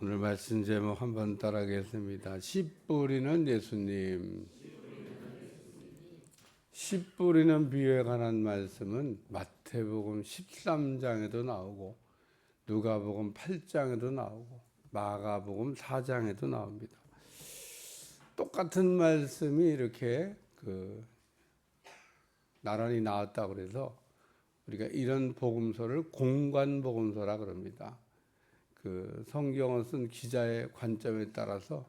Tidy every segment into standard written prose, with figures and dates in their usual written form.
오늘 말씀 제목 한번 따라하겠습니다. 씨 뿌리는 예수님. 씨 뿌리는 비유에 관한 말씀은 마태복음 13장에도 나오고 누가복음 8장에도 나오고 마가복음 4장에도 나옵니다. 똑같은 말씀이 이렇게 나란히 나왔다고 그래서 우리가 이런 복음서를 공관복음서라 그럽니다. 성경을 쓴 기자의 관점에 따라서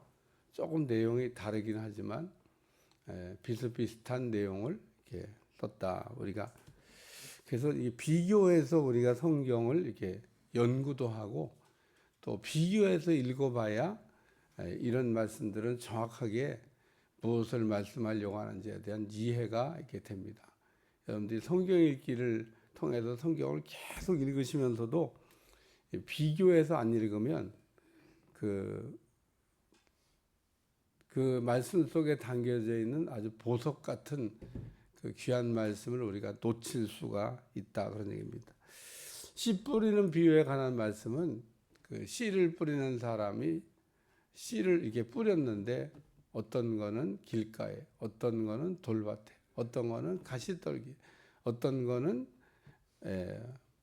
조금 내용이 다르긴 하지만 비슷비슷한 내용을 이렇게 썼다. 우리가 그래서 이 비교해서 우리가 성경을 이렇게 연구도 하고 또 비교해서 읽어봐야 이런 말씀들은 정확하게 무엇을 말씀하려고 하는지에 대한 이해가 이렇게 됩니다. 여러분들이 성경 읽기를 통해서 성경을 계속 읽으시면서도 비교해서 안 읽으면 그 말씀 속에 담겨져 있는 아주 보석 같은 그 귀한 말씀을 우리가 놓칠 수가 있다 그런 얘기입니다. 씨 뿌리는 비유에 관한 말씀은 그 씨를 뿌리는 사람이 씨를 이렇게 뿌렸는데 어떤 거는 길가에, 어떤 거는 돌밭에, 어떤 거는 가시떨기, 어떤 거는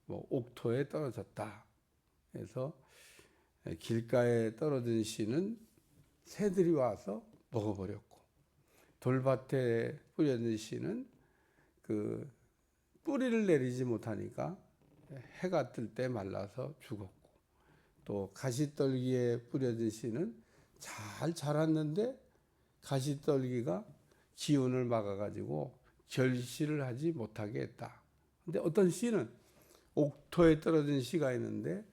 옥토에 떨어졌다. 그래서 길가에 떨어진 씨는 새들이 와서 먹어버렸고, 돌밭에 뿌려진 씨는 그 뿌리를 내리지 못하니까 해가 뜰 때 말라서 죽었고, 또 가시떨기에 뿌려진 씨는 잘 자랐는데 가시떨기가 기운을 막아가지고 결실을 하지 못하게 했다. 근데 어떤 씨는 옥토에 떨어진 씨가 있는데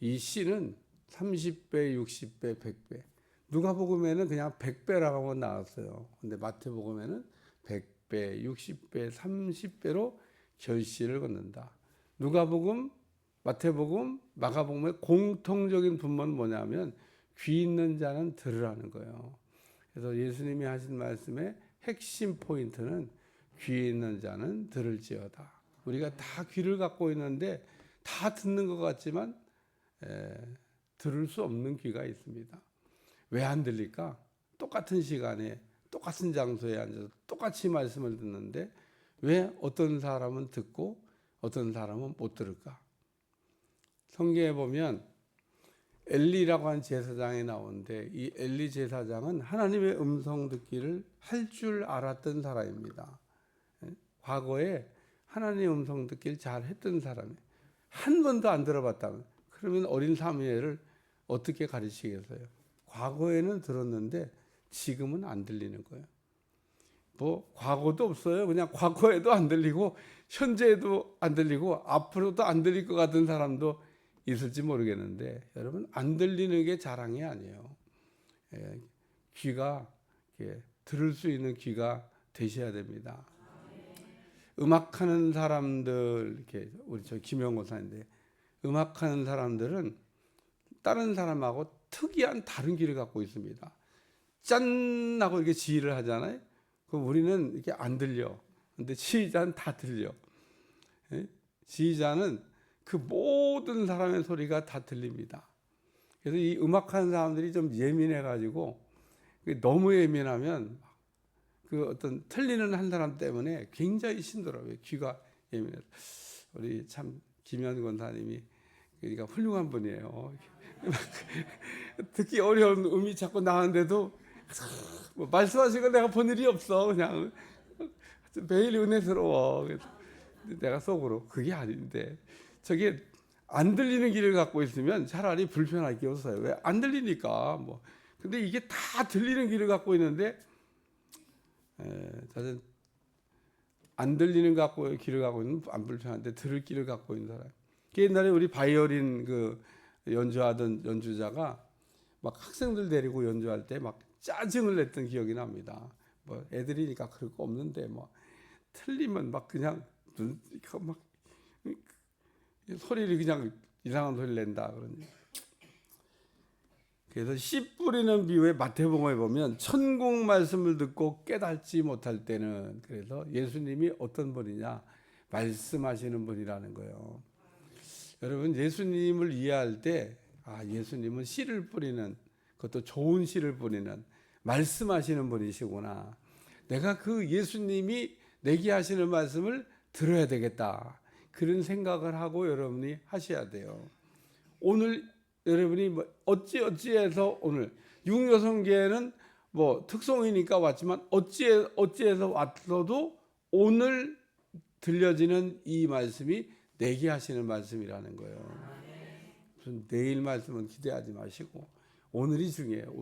이 씨는 30배, 60배, 100배. 누가복음에는 그냥 100배라고 나왔어요. 근데 마태복음에는 100배, 60배, 30배로 결실을 걷는다. 누가복음, 마태복음, 마가복음의 공통적인 분모는 뭐냐면 귀 있는 자는 들으라는 거예요. 그래서 예수님이 하신 말씀의 핵심 포인트는 귀 있는 자는 들을지어다. 우리가 다 귀를 갖고 있는데 다 듣는 것 같지만 들을 수 없는 귀가 있습니다. 왜 안 들릴까? 똑같은 시간에 똑같은 장소에 앉아서 똑같이 말씀을 듣는데 왜 어떤 사람은 듣고 어떤 사람은 못 들을까? 성경에 보면 엘리라고 한 제사장이 나오는데 이 엘리 제사장은 하나님의 음성 듣기를 할 줄 알았던 사람입니다. 과거에 하나님의 음성 듣기를 잘 했던 사람이에요. 한 번도 안 들어봤다면 그러면 어린 사무엘을 어떻게 가르치겠어요? 과거에는 들었는데 지금은 안 들리는 거예요. 뭐 과거도 없어요. 그냥 과거에도 안 들리고 현재에도 안 들리고 앞으로도 안 들릴 것 같은 사람도 있을지 모르겠는데 여러분 안 들리는 게 자랑이 아니에요. 귀가 들을 수 있는 귀가 되셔야 됩니다. 음악하는 사람들 이렇게 우리 저 김영호사인데 음악하는 사람들은 다른 사람하고 특이한 다른 귀를 갖고 있습니다. 짠 하고 이렇게 지휘를 하잖아요. 그럼 우리는 이렇게 안 들려. 근데 지휘자는 다 들려. 지휘자는 그 모든 사람의 소리가 다 들립니다. 그래서 이 음악하는 사람들이 좀 예민해가지고 너무 예민하면 그 어떤 틀리는 한 사람 때문에 굉장히 힘들어요. 귀가 예민해서. 우리 참 김현 권사님이 그러니까 훌륭한 분이에요. 듣기 어려운 음이 자꾸 나왔는데도 뭐 말씀하시고 내가 본 일이 없어. 그냥 매일 은혜스러워. 내가 속으로 그게 아닌데 저게 안 들리는 길을 갖고 있으면 차라리 불편할 게 없어요. 왜? 안 들리니까 뭐. 근데 이게 다 들리는 길을 갖고 있는데 저는 안 들리는 길을 갖고 있는 안 불편한데 들을 길을 갖고 있는 사람. 옛날에 우리 바이올린 연주하던 연주자가 막 학생들 데리고 연주할 때 막 짜증을 냈던 기억이 납니다. 뭐 애들이니까 그럴 거 없는데 뭐 틀리면 막 그냥 막 소리를 그냥 이상한 소리를 낸다 그러니. 그래서 씨 뿌리는 비유에 마태복음에 보면 천국 말씀을 듣고 깨닫지 못할 때는 그래서 예수님이 어떤 분이냐 말씀하시는 분이라는 거예요. 여러분 예수님을 이해할 때 예수님은 씨를 뿌리는, 그것도 좋은 씨를 뿌리는 말씀하시는 분이시구나. 내가 그 예수님이 내게 하시는 말씀을 들어야 되겠다. 그런 생각을 하고 여러분이 하셔야 돼요. 오늘 여러분이 어찌해서 오늘 육요성계에는 특송이니까 왔지만 어찌해서 왔어도 오늘 들려지는 이 말씀이 내게 하시는 말씀이라는 거예요. 무슨 내일 말씀은 기대하지 마시고 오늘이 중요해요.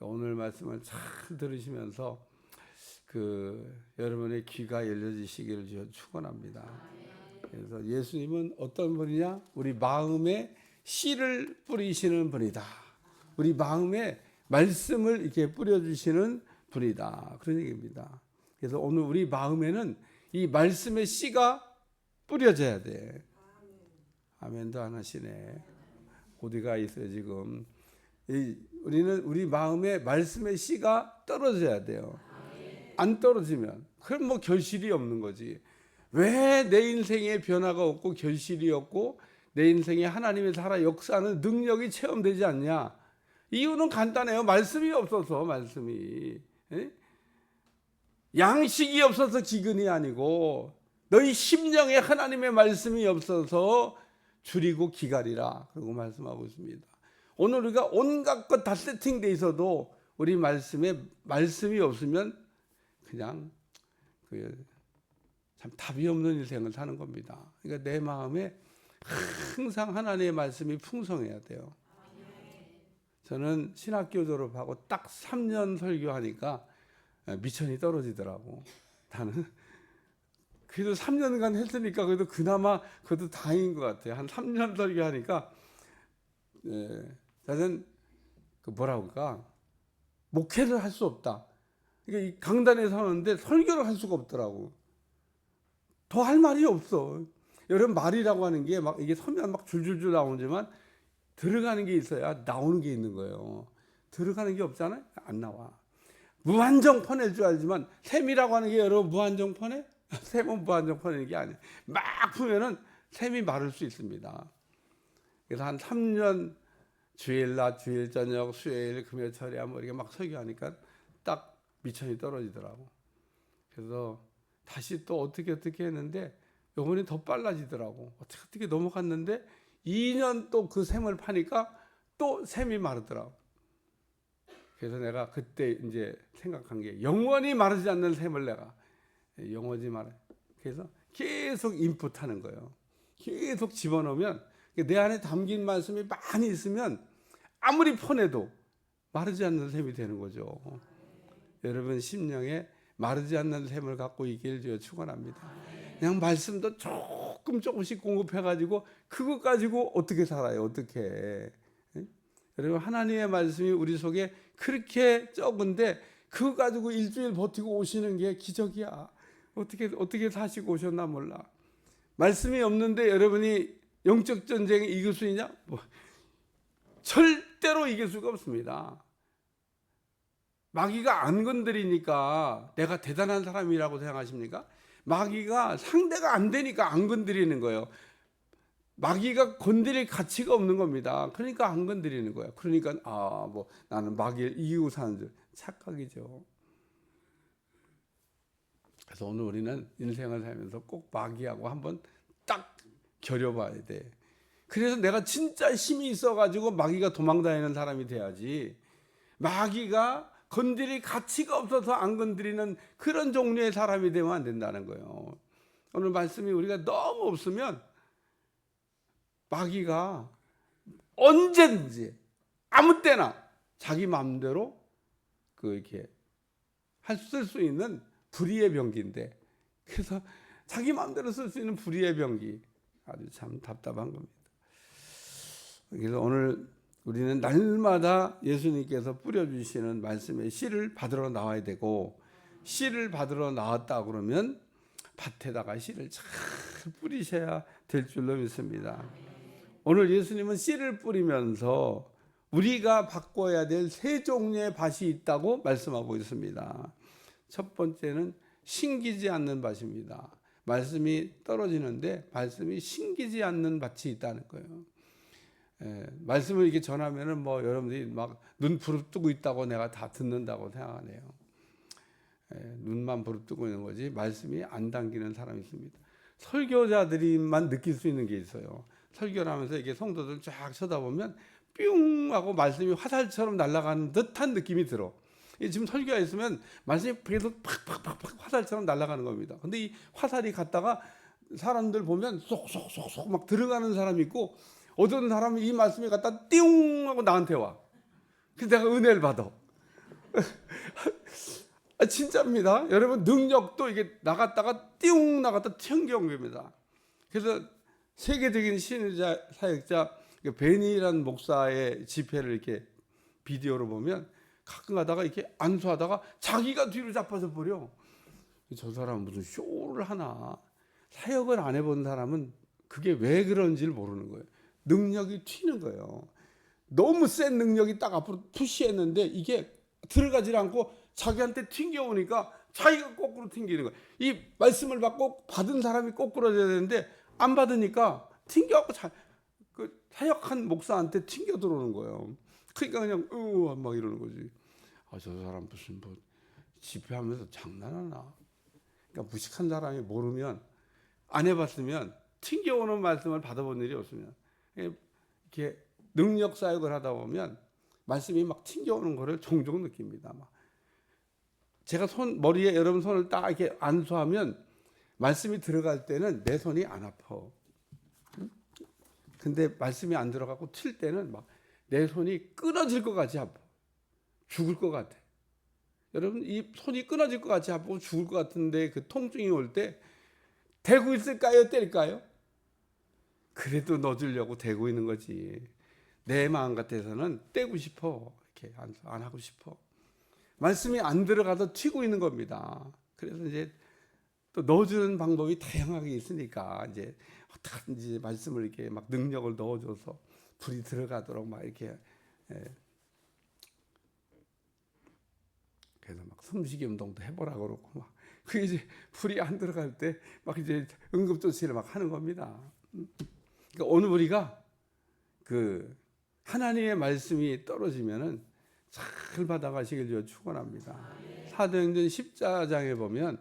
오늘 말씀을 잘 들으시면서 여러분의 귀가 열려지시기를 축원합니다. 그래서 예수님은 어떤 분이냐? 우리 마음에 씨를 뿌리시는 분이다. 우리 마음에 말씀을 이렇게 뿌려주시는 분이다. 그런 얘기입니다. 그래서 오늘 우리 마음에는 이 말씀의 씨가 뿌려져야 돼. 아멘도 안 하시네. 어디가 있어요 지금. 우리는 우리 마음에 말씀의 씨가 떨어져야 돼요. 안 떨어지면 그럼 결실이 없는 거지. 왜 내 인생에 변화가 없고 결실이 없고 내 인생에 하나님의 살아 역사하는 능력이 체험되지 않냐? 이유는 간단해요. 말씀이 없어서. 말씀이 양식이 없어서 기근이 아니고 너희 심령에 하나님의 말씀이 없어서 줄이고 기갈이라. 그러고 말씀하고 있습니다. 오늘 우리가 온갖 것 다 세팅돼 있어도 우리 말씀에 말씀이 없으면 그냥 참 답이 없는 인생을 사는 겁니다. 그러니까 내 마음에 항상 하나님의 말씀이 풍성해야 돼요. 저는 신학교 졸업하고 딱 3년 설교하니까 미천이 떨어지더라고. 나는 그래도 3년간 했으니까 그래도 그나마 그것도 다행인 것 같아요. 한 3년 설교하니까 나는 목회를 할 수 없다. 그러니까 이 강단에 서는데 설교를 할 수가 없더라고. 더 할 말이 없어. 여러분 말이라고 하는 게 이게 서면 줄줄줄 나오지만 들어가는 게 있어야 나오는 게 있는 거예요. 들어가는 게 없잖아요. 안 나와. 무한정 퍼낼 줄 알지만 샘이라고 하는 게 여러분 무한정 퍼내? 샘은 무한정 퍼내는 게 아니에요. 막 풀면은 샘이 마를 수 있습니다. 그래서 한 3년 주일 낮, 주일 저녁, 수요일, 금요일, 철야 이렇게 막 설교하니까 딱 미천이 떨어지더라고. 그래서 다시 또 어떻게 했는데 요번에 더 빨라지더라고. 어떻게 넘어갔는데 2년 또 그 샘을 파니까 또 샘이 마르더라고. 그래서 내가 그때 이제 생각한 게 영원히 마르지 않는 샘을 내가 영원히 그래서 계속 인풋하는 거예요. 계속 집어넣으면 내 안에 담긴 말씀이 많이 있으면 아무리 퍼내도 마르지 않는 샘이 되는 거죠. 여러분 심령에 마르지 않는 샘을 갖고 있기를 축원합니다. 그냥 말씀도 조금씩 공급해가지고 그것 가지고 어떻게 살아요? 어떻게? 여러분 하나님의 말씀이 우리 속에 그렇게 적은데 그거 가지고 일주일 버티고 오시는 게 기적이야. 어떻게 사시고 오셨나 몰라. 말씀이 없는데 여러분이 영적 전쟁에 이길 수 있냐? 절대로 이길 수가 없습니다. 마귀가 안 건드리니까 내가 대단한 사람이라고 생각하십니까? 마귀가 상대가 안 되니까 안 건드리는 거예요. 마귀가 건드릴 가치가 없는 겁니다. 그러니까 안 건드리는 거예요. 그러니까 나는 마귀를 이기고 사는 줄 착각이죠. 그래서 오늘 우리는 인생을 살면서 꼭 마귀하고 한번 딱 겨뤄봐야 돼. 그래서 내가 진짜 힘이 있어가지고 마귀가 도망다니는 사람이 돼야지. 마귀가 건드릴 가치가 없어서 안 건드리는 그런 종류의 사람이 되면 안 된다는 거예요. 오늘 말씀이 우리가 너무 없으면 마귀가 언제든지 아무 때나 자기 마음대로 이렇게 쓸 수 있는 불의의 병기인데, 그래서 자기 마음대로 쓸 수 있는 불의의 병기 아주 참 답답한 겁니다. 그래서 오늘 우리는 날마다 예수님께서 뿌려주시는 말씀의 씨를 받으러 나와야 되고, 씨를 받으러 나왔다 그러면 밭에다가 씨를 잘 뿌리셔야 될 줄로 믿습니다. 오늘 예수님은 씨를 뿌리면서 우리가 바꿔야 될 세 종류의 밭이 있다고 말씀하고 있습니다. 첫 번째는 신기지 않는 밭입니다. 말씀이 떨어지는데 말씀이 신기지 않는 밭이 있다는 거예요. 말씀을 이렇게 전하면은 뭐 여러분들이 막 눈 부릅뜨고 있다고 내가 다 듣는다고 생각하네요. 눈만 부릅뜨고 있는 거지 말씀이 안 당기는 사람이 있습니다. 설교자들이만 느낄 수 있는 게 있어요. 설교를 하면서 이게 성도들 쫙 쳐다보면 뿅 하고 말씀이 화살처럼 날아가는 듯한 느낌이 들어. 지금 설교가 있으면 말씀이 계속 팍팍팍팍 화살처럼 날아가는 겁니다. 근데 이 화살이 갔다가 사람들 보면 쏙쏙쏙쏙 막 들어가는 사람이 있고, 어떤 사람은 이 말씀이 갔다 띵 하고 나한테 와. 그래서 내가 은혜를 받아. 진짜입니다. 여러분, 능력도 이게 나갔다가 띵 나갔다 튕겨온 겁니다. 그래서 세계적인 신의자 사역자 베니라는 목사의 집회를 이렇게 비디오로 보면 가끔 가다가 이렇게 안수하다가 자기가 뒤로 잡혀서 버려. 저 사람은 무슨 쇼를 하나. 사역을 안 해본 사람은 그게 왜 그런지를 모르는 거예요. 능력이 튀는 거예요. 너무 센 능력이 딱 앞으로 푸시했는데 이게 들어가지 않고 자기한테 튕겨오니까 자기가 거꾸로 튕기는 거예요. 이 말씀을 받고 받은 사람이 거꾸로져야 되는데 안 받으니까 튕겨갖고 그 사역한 목사한테 튕겨 들어오는 거예요. 그러니까 그냥 막 이러는 거지. 저 사람 무슨 뭐 집회하면서 장난하나. 그러니까 무식한 사람이 모르면, 안 해봤으면, 튕겨오는 말씀을 받아본 일이 없으면, 이렇게 능력 사역을 하다 보면 말씀이 막 튕겨오는 거를 종종 느낍니다. 막. 제가 머리에 여러분 손을 딱 이렇게 안수하면 말씀이 들어갈 때는 내 손이 안 아파. 근데 말씀이 안 들어가고 튈 때는 막 내 손이 끊어질 것 같이 아파. 죽을 것 같아. 여러분, 이 손이 끊어질 것 같이 아프고 죽을 것 같은데 그 통증이 올 때 대고 있을까요? 뗄까요? 그래도 넣어주려고 대고 있는 거지. 내 마음 같아서는 떼고 싶어. 이렇게 안 하고 싶어. 말씀이 안 들어가도 튀고 있는 겁니다. 그래서 이제 또 넣어주는 방법이 다양하게 있으니까 이제 어떻게든지 말씀을 이렇게 막 능력을 넣어줘서 불이 들어가도록 막 이렇게, 그래서 막 숨쉬기 운동도 해보라고 그러고 막. 그게 이제 불이 안 들어갈 때 막 이제 응급조치를 막 하는 겁니다. 그러니까 오늘 우리가 그 하나님의 말씀이 떨어지면은 잘 받아가시길 주여 축원합니다. 사도행전 14장에 보면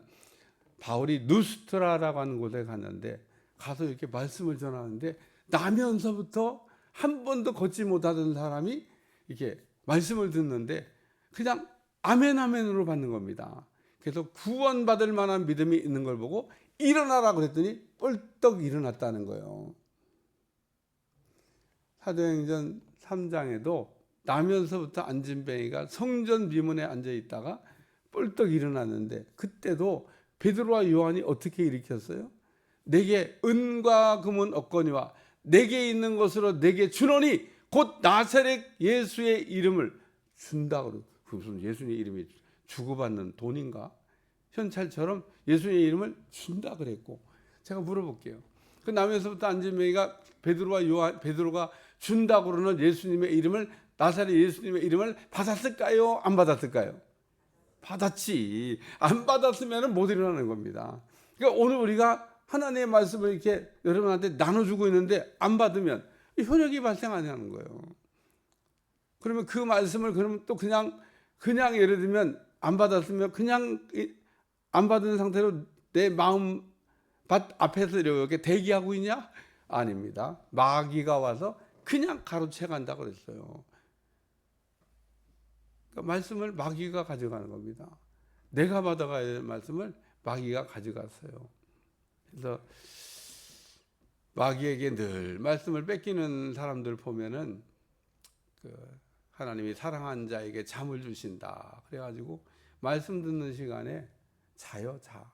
바울이 누스트라라고 하는 곳에 갔는데, 가서 이렇게 말씀을 전하는데 나면서부터 한 번도 걷지 못하던 사람이 이렇게 말씀을 듣는데 그냥 아멘 아멘으로 받는 겁니다. 그래서 구원받을 만한 믿음이 있는 걸 보고 일어나라 그랬더니 뻘떡 일어났다는 거예요. 사도행전 3장에도 나면서부터 안진뱅이가 성전 비문에 앉아 있다가 뻘떡 일어났는데, 그때도 베드로와 요한이 어떻게 일으켰어요? 내게 은과 금은 없거니와 내게 있는 것으로 내게 주노니 곧 나사렛 예수의 이름을 준다. 그 무슨 예수의 이름이 주고받는 돈인가? 현찰처럼 예수의 이름을 준다 그랬고. 제가 물어볼게요. 그 나면서부터 안진뱅이가 베드로가 준다 그러는 예수님의 이름을, 나사렛 예수님의 이름을 받았을까요? 안 받았을까요? 받았지. 안 받았으면 못 일어나는 겁니다. 그러니까 오늘 우리가 하나님의 말씀을 이렇게 여러분한테 나눠주고 있는데 안 받으면 효력이 발생 안 하는 거예요. 그러면 그 말씀을 그러면 또 그냥 예를 들면 안 받았으면 그냥 안 받은 상태로 내 마음 밭 앞에서 이렇게 대기하고 있냐? 아닙니다. 마귀가 와서 그냥 가로채 간다고 그랬어요. 그러니까 말씀을 마귀가 가져가는 겁니다. 내가 받아가야 될 말씀을 마귀가 가져갔어요. 그래서 마귀에게 늘 말씀을 뺏기는 사람들 보면은 하나님이 사랑한 자에게 잠을 주신다. 그래가지고 말씀 듣는 시간에 자요, 자.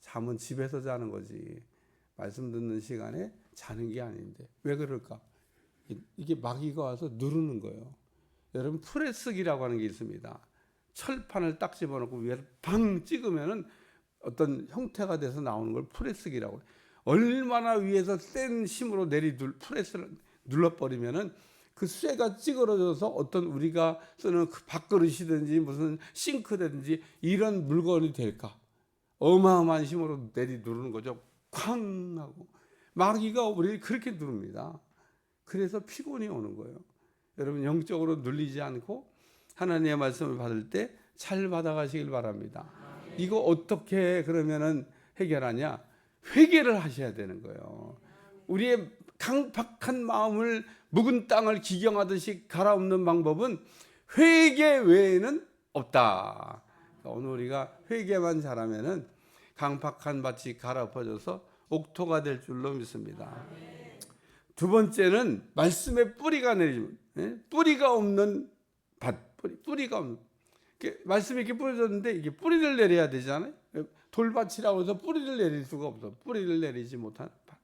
잠은 집에서 자는 거지. 말씀 듣는 시간에 자는 게 아닌데 왜 그럴까? 이게 마귀가 와서 누르는 거예요. 여러분, 프레스기라고 하는 게 있습니다. 철판을 딱 집어넣고 위에서 방 찍으면은 어떤 형태가 돼서 나오는 걸 프레스기라고 해요. 얼마나 위에서 센 힘으로 프레스를 눌러버리면은 그 쇠가 찌그러져서 어떤 우리가 쓰는 그 밥그릇이든지 무슨 싱크대든지 이런 물건이 될까? 어마어마한 힘으로 누르는 거죠. 쾅 하고. 마귀가 우리를 그렇게 누릅니다. 그래서 피곤이 오는 거예요. 여러분 영적으로 눌리지 않고 하나님의 말씀을 받을 때 잘 받아가시길 바랍니다. 이거 어떻게 그러면은 해결하냐? 회개를 하셔야 되는 거예요. 우리의 강팍한 마음을 묵은 땅을 기경하듯이 갈아엎는 방법은 회개 외에는 없다. 오늘 우리가 회개만 잘하면은 강팍한 밭이 갈아엎어져서 옥토가 될 줄로 믿습니다. 두 번째는 말씀의 뿌리가 내리면, 뿌리가 없는 밭, 뿌리가 없는. 말씀이 이렇게 뿌려졌는데 이게 뿌리를 내려야 되잖아요. 돌밭이라고 해서 뿌리를 내릴 수가 없어. 뿌리를 내리지 못한 밭.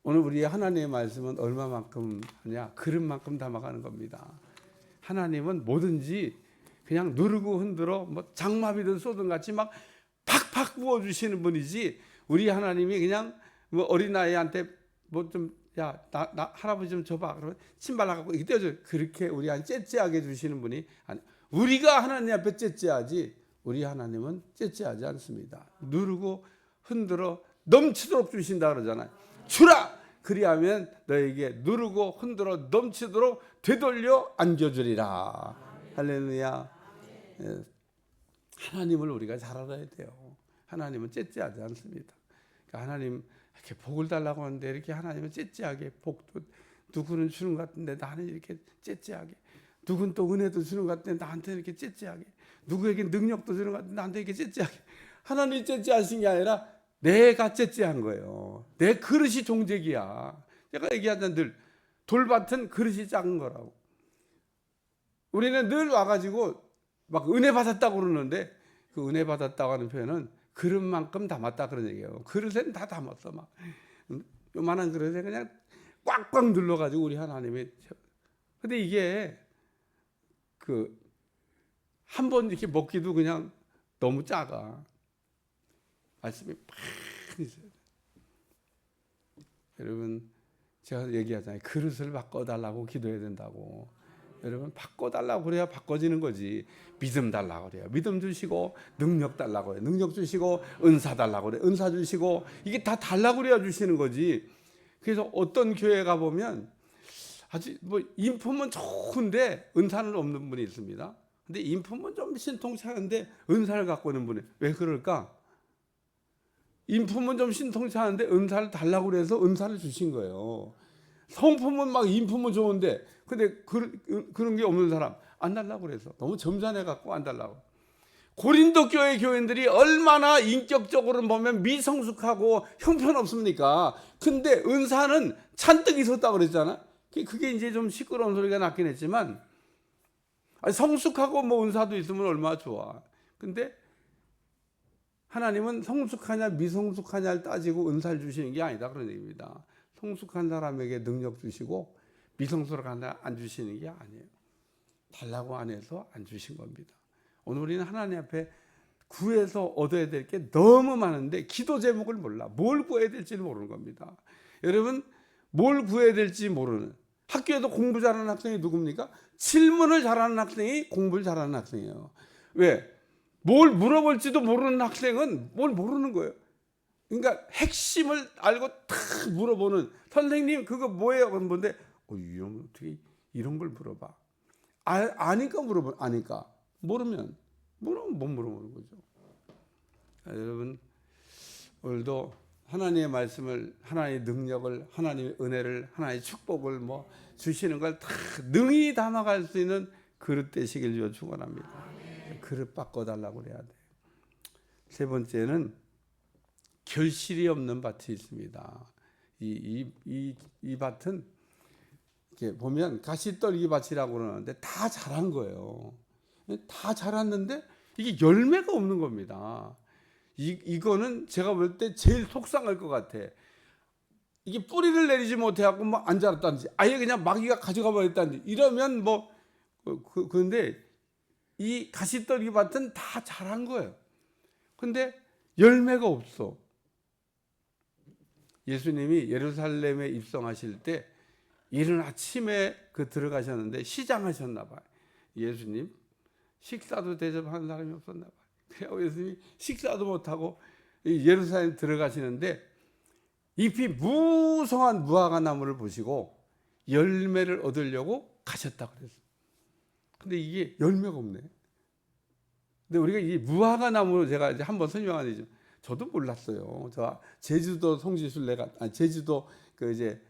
오늘 우리의 하나님의 말씀은 얼마만큼 하냐? 그릇만큼 담아가는 겁니다. 하나님은 뭐든지 그냥 누르고 흔들어 뭐 장마비든 쏘든 같이 막 팍팍 부어주시는 분이지, 우리 하나님이 그냥 뭐 어린아이한테 뭐 좀 야, 나 할아버지 좀 줘봐. 그러면 침발라갖고 이렇게 떼어줘. 그렇게 우리한테 째째하게 주시는 분이 아니. 우리가 하나님 앞에 째째하지, 우리 하나님은 째째하지 않습니다. 누르고 흔들어 넘치도록 주신다 그러잖아요. 주라! 그리하면 너에게 누르고 흔들어 넘치도록 되돌려 안겨주리라. 할렐루야. 하나님을 우리가 잘 알아야 돼요. 하나님은 째째하지 않습니다. 그러니까 하나님 이렇게 복을 달라고 하는데 이렇게 하나님은 째째하게 복도 누구는 주는 것 같은데 나는 이렇게 째째하게, 누구는 또 은혜도 주는 것 같은데 나한테 이렇게 째째하게, 누구에게 능력도 주는 것 같은데 나한테 이렇게 째째하게. 하나님이 째째하신 게 아니라 내가 째째한 거예요. 내 그릇이 종재기야. 제가 얘기하던 늘 돌밭은 그릇이 작은 거라고. 우리는 늘 와가지고 막 은혜 받았다고 그러는데 그 은혜 받았다고 하는 표현은 그릇만큼 담았다 그런 얘기예요. 그릇에는 다 담았어. 막 요만한 그릇에 그냥 꽉꽉 눌러가지고 우리 하나님이. 근데 이게 그 한 번 이렇게 먹기도 그냥 너무 작아. 말씀이 많이 있어요. 여러분 제가 얘기하잖아요. 그릇을 바꿔달라고 기도해야 된다고. 여러분 바꿔달라고 그래야 바꿔지는 거지. 믿음 달라고 그래요. 믿음 주시고 능력 달라고 그래요. 능력 주시고 은사 달라고 그래요. 은사 주시고 이게 다 달라고 그래야 주시는 거지. 그래서 어떤 교회 가보면 아주 뭐 인품은 좋은데 은사는 없는 분이 있습니다. 근데 인품은 좀 신통치한데 은사를 갖고 있는 분이 왜 그럴까? 인품은 좀 신통치한데 은사를 달라고 그래서 은사를 주신 거예요. 성품은 막 인품은 좋은데 근데 그런 게 없는 사람 안 달라고 그래서 너무 점잖해 갖고 안 달라고. 고린도 교회 교인들이 얼마나 인격적으로 보면 미성숙하고 형편없습니까? 근데 은사는 잔뜩 있었다고 그랬잖아. 그게 이제 좀 시끄러운 소리가 났긴 했지만 성숙하고 뭐 은사도 있으면 얼마나 좋아. 근데 하나님은 성숙하냐 미성숙하냐를 따지고 은사를 주시는 게 아니다 그런 얘기입니다. 성숙한 사람에게 능력 주시고 미성숙한 사람 안 주시는 게 아니에요. 달라고 안 해서 안 주신 겁니다. 오늘 우리는 하나님 앞에 구해서 얻어야 될 게 너무 많은데 기도 제목을 몰라. 뭘 구해야 될지를 모르는 겁니다. 여러분 뭘 구해야 될지 모르는, 학교에도 공부 잘하는 학생이 누굽니까? 질문을 잘하는 학생이 공부를 잘하는 학생이에요. 왜? 뭘 물어볼지도 모르는 학생은 뭘 모르는 거예요. 그러니까 핵심을 알고 탁 물어보는, 선생님 그거 뭐예요? 그럼 뭔데? 이런 어떻게 이런 걸 물어봐? 아니까 물어보, 아니까. 모르면 못 물어보는 거죠. 여러분 오늘도 하나님의 말씀을, 하나님의 능력을, 하나님의 은혜를, 하나님의 축복을 뭐 주시는 걸 다 능히 담아갈 수 있는 그릇 되시길 주어 축원합니다. 그릇 바꿔달라고 그래야 돼요. 세 번째는 결실이 없는 밭이 있습니다. 이 밭은 이렇게 보면 가시떨기 밭이라고 그러는데 다 자란 거예요. 다 자랐는데 이게 열매가 없는 겁니다. 이거는 제가 볼 때 제일 속상할 것 같아. 이게 뿌리를 내리지 못해갖고 뭐 안 자랐다든지 아예 그냥 마귀가 가져가 버렸다든지 이러면 뭐 그런데 이 가시떨기 밭은 다 자란 거예요. 근데 열매가 없어. 예수님이 예루살렘에 입성하실 때 이른 아침에 들어가셨는데 시장하셨나 봐요. 예수님 식사도 대접하는 사람이 없었나 봐요. 그래서 예수님이 식사도 못하고 예루살렘 들어가시는데 잎이 무성한 무화과 나무를 보시고 열매를 얻으려고 가셨다 그랬어요. 근데 이게 열매가 없네. 근데 우리가 이 무화과 나무로 제가 이제 한번 설명하는데 저도 몰랐어요. 저 제주도 송지순례가 제주도 그 이제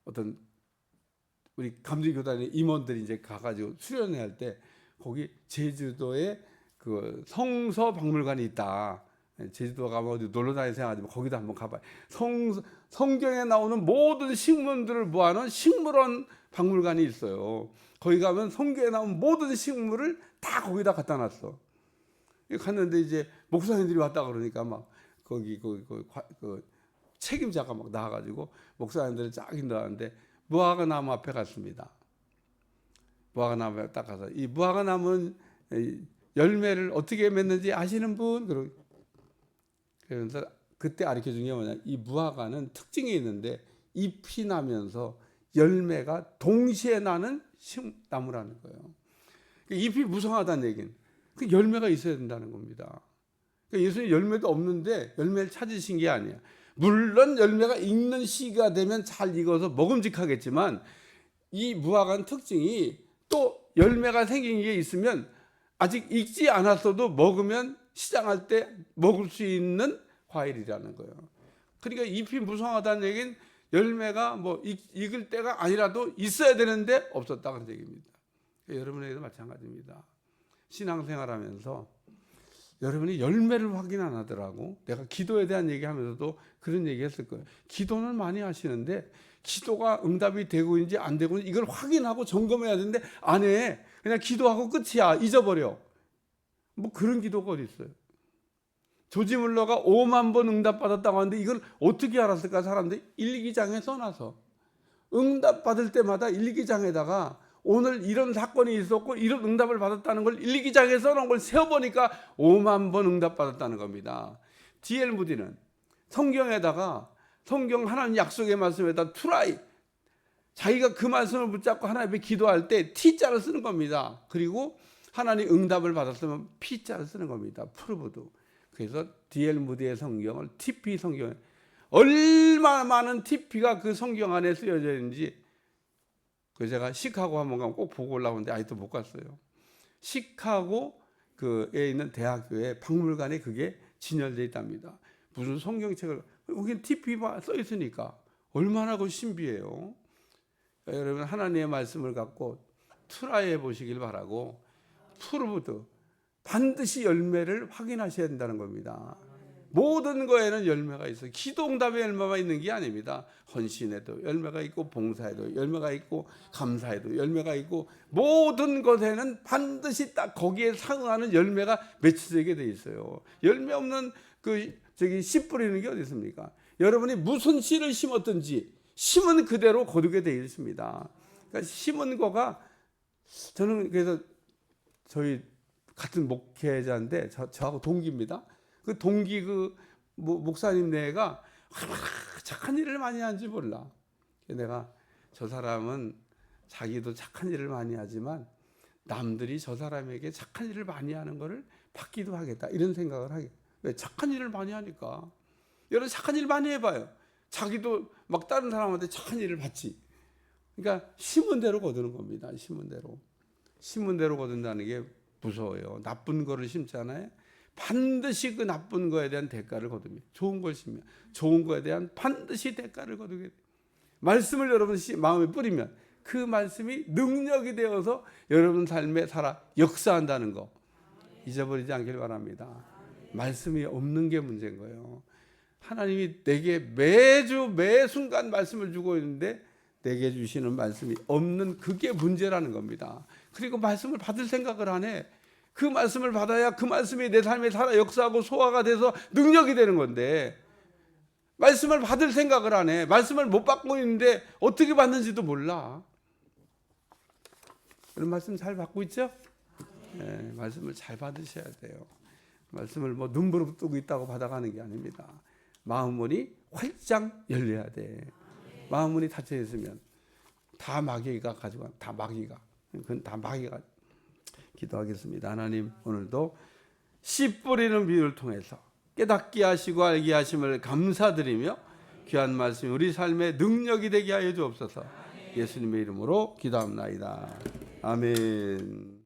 어떤 우리 감리교단의 임원들이 이제 가가지고 수련회 때 거기 제주도에 그 성서 박물관이 있다. 제주도 가면 어디 놀러 다니는 생각하지만 거기도 한번 가봐요. 성경에 나오는 모든 식물들을 모아놓은 식물원 박물관이 있어요. 거기 가면 성경에 나오는 모든 식물을 다 거기다 갖다 놨어. 갔는데 이제 목사님들이 왔다 그러니까 막 거기 그 책임자가 막 나와가지고 목사님들을 쫙 인도하는데 무화과 나무 앞에 갔습니다. 무화과 나무 앞에 딱 가서 이 무화과 나무는 열매를 어떻게 맺는지 아시는 분? 그래서 그때 가르쳐 준 게 뭐냐, 이 무화과는 특징이 있는데 잎이 나면서 열매가 동시에 나는 나무라는 거예요. 잎이 무성하다는 얘기는 그 열매가 있어야 된다는 겁니다. 그러니까 예수님 열매도 없는데 열매를 찾으신 게 아니야. 물론 열매가 익는 시기가 되면 잘 익어서 먹음직하겠지만 이 무화과는 특징이 또 열매가 생긴 게 있으면 아직 익지 않았어도 먹으면 시장할 때 먹을 수 있는 과일이라는 거예요. 그러니까 잎이 무성하다는 얘기는 열매가 뭐 익을 때가 아니라도 있어야 되는데 없었다는 얘기입니다. 여러분에게도 마찬가지입니다. 신앙생활하면서 여러분이 열매를 확인 안 하더라고. 내가 기도에 대한 얘기하면서도 그런 얘기했을 거예요. 기도는 많이 하시는데 기도가 응답이 되고 있는지 안 되고 있는지 이걸 확인하고 점검해야 되는데 안 해. 그냥 기도하고 끝이야. 잊어버려. 뭐 그런 기도가 어디 있어요. 조지 물러가 5만 번 응답받았다고 하는데 이걸 어떻게 알았을까? 사람들이 일기장에 써놔서 응답받을 때마다 일기장에다가 오늘 이런 사건이 있었고 이런 응답을 받았다는 걸 일기장에 써놓은 걸 세어보니까 5만 번 응답받았다는 겁니다. D.L. 무디는 성경에다가 성경 하나님 약속의 말씀에다 투라이, 자기가 그 말씀을 붙잡고 하나님 앞에 기도할 때 T자를 쓰는 겁니다. 그리고 하나님 응답을 받았으면 P자를 쓰는 겁니다. 프루브드. 그래서 D.L. 무디의 성경을 TP 성경, 얼마나 많은 TP가 그 성경 안에 쓰여져 있는지, 그래서 제가 시카고 한번 가면 꼭 보고 올라오는데 아직도 못 갔어요. 시카고 그에 있는 대학교에 박물관에 그게 진열되어 있답니다. 무슨 성경책을, 거긴 TP가 써 있으니까 얼마나 그 신비해요. 여러분 하나님의 말씀을 갖고 트라이해 보시길 바라고, 프루브드, 반드시 열매를 확인하셔야 된다는 겁니다. 모든 거에는 열매가 있어요. 기도 응답에 열매가 있는 게 아닙니다. 헌신에도 열매가 있고 봉사에도 열매가 있고 감사에도 열매가 있고 모든 것에는 반드시 딱 거기에 상응하는 열매가 맺혀지게 돼 있어요. 열매 없는 씨 뿌리는 게 어디 있습니까? 여러분이 무슨 씨를 심었든지 심은 그대로 거두게 돼 있습니다. 그러니까 심은 거가, 저는 그래서 저희 같은 목회자인데 저하고 동기입니다. 그 동기 목사님 네가 착한 일을 많이 하는지 몰라. 내가 저 사람은 자기도 착한 일을 많이 하지만 남들이 저 사람에게 착한 일을 많이 하는 거를 받기도 하겠다, 이런 생각을 하게. 왜? 착한 일을 많이 하니까. 여러분 착한 일 많이 해봐요. 자기도 막 다른 사람한테 착한 일을 받지. 그러니까 심은 대로 거두는 겁니다. 심은 대로 거둔다는 게 무서워요. 나쁜 거를 심잖아요. 반드시 그 나쁜 거에 대한 대가를 거둡니다. 좋은 걸 심으면 좋은 거에 대한 반드시 대가를 거두게 돼요. 말씀을 여러분 마음에 뿌리면 그 말씀이 능력이 되어서 여러분 삶에 살아 역사한다는 거 잊어버리지 않길 바랍니다. 말씀이 없는 게 문제인 거예요. 하나님이 내게 매주 매 순간 말씀을 주고 있는데 내게 주시는 말씀이 없는, 그게 문제라는 겁니다. 그리고 말씀을 받을 생각을 안 해. 그 말씀을 받아야 그 말씀이 내 삶에 살아 역사하고 소화가 돼서 능력이 되는 건데 말씀을 받을 생각을 안 해. 말씀을 못 받고 있는데 어떻게 받는지도 몰라. 그런 말씀 잘 받고 있죠? 네, 말씀을 잘 받으셔야 돼요. 말씀을 뭐 눈부릅 뜨고 있다고 받아가는 게 아닙니다. 마음 문이 활짝 열려야 돼. 마음 문이 닫혀 있으면 다 마귀가 가지고, 다 마귀가, 그건 다 마귀가. 기도하겠습니다. 하나님, 오늘도 씨 뿌리는 비유를 통해서 깨닫게 하시고 알게 하심을 감사드리며 귀한 말씀이 우리 삶의 능력이 되게 하여 주옵소서. 예수님의 이름으로 기도합나이다. 아멘.